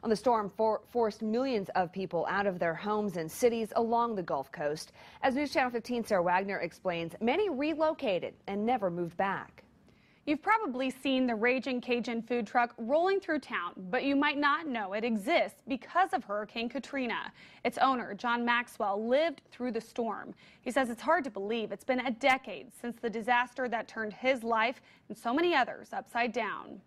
The storm forced millions of people out of their homes and cities along the Gulf Coast. As News Channel 15 Sara Wagner explains, many relocated and never moved back. You've probably seen the Raging Cajun food truck rolling through town, but you might not know it exists because of Hurricane Katrina. Its owner, John Maxwell, lived through the storm. He says it's hard to believe it's been a decade since the disaster that turned his life and so many others upside down.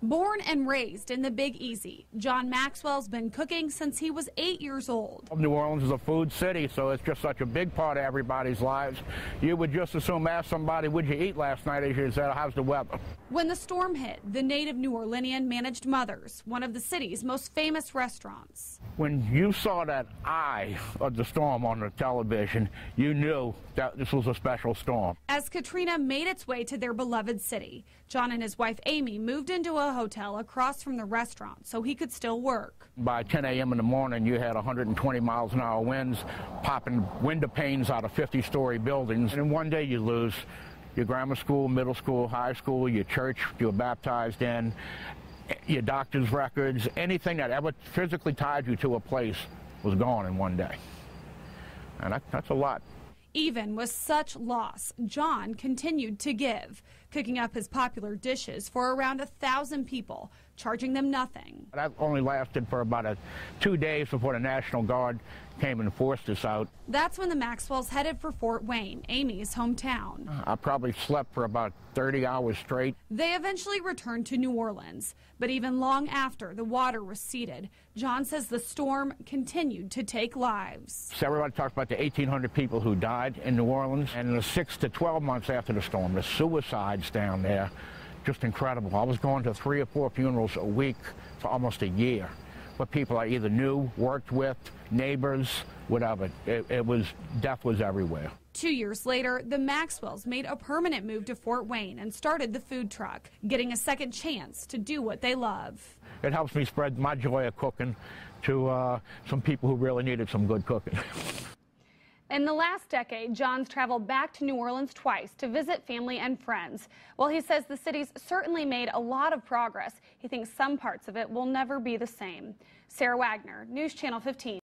Born and raised in the Big Easy, John Maxwell's been cooking since he was 8 years old. New Orleans is a food city, so it's just such a big part of everybody's lives. You would just as soon ask somebody, "What'd you eat last night?" as you said, "How's the weather?" When the storm hit, the native New Orleanian managed Mother's, one of the city's most famous restaurants. When you saw that eye of the storm on the television, you knew that this was a special storm. As Katrina made its way to their beloved city, John and his wife Amy moved into a hotel across from the restaurant so he could still work. By 10 a.m. in the morning, you had 120 miles an hour winds, popping window panes out of 50-story buildings. And in one day you lose your grammar school, middle school, high school, your church you were baptized in, your doctor's records, anything that ever physically tied you to a place was gone in one day. And that's a lot. Even with such loss, John continued to give, cooking up his popular dishes for around 1,000 people, charging them nothing. That only lasted for about 2 days before the National Guard came and forced us out. That's when the Maxwells headed for Fort Wayne, Amy's hometown. I probably slept for about 30 hours straight. They eventually returned to New Orleans, but even long after the water receded, John says the storm continued to take lives. So everybody talks about the 1,800 people who died in New Orleans, and in the 6 to 12 months after the storm, the suicides down there, just incredible. I was going to 3 or 4 funerals a week for almost a year, where people I either knew, worked with, neighbors, whatever. Death was everywhere. 2 years later, the Maxwells made a permanent move to Fort Wayne and started the food truck, getting a second chance to do what they love. It helps me spread my joy of cooking to some people who really needed some good cooking. In the last decade, John's traveled back to New Orleans twice to visit family and friends. While he says the city's certainly made a lot of progress, he thinks some parts of it will never be the same. Sara Wagner, News Channel 15.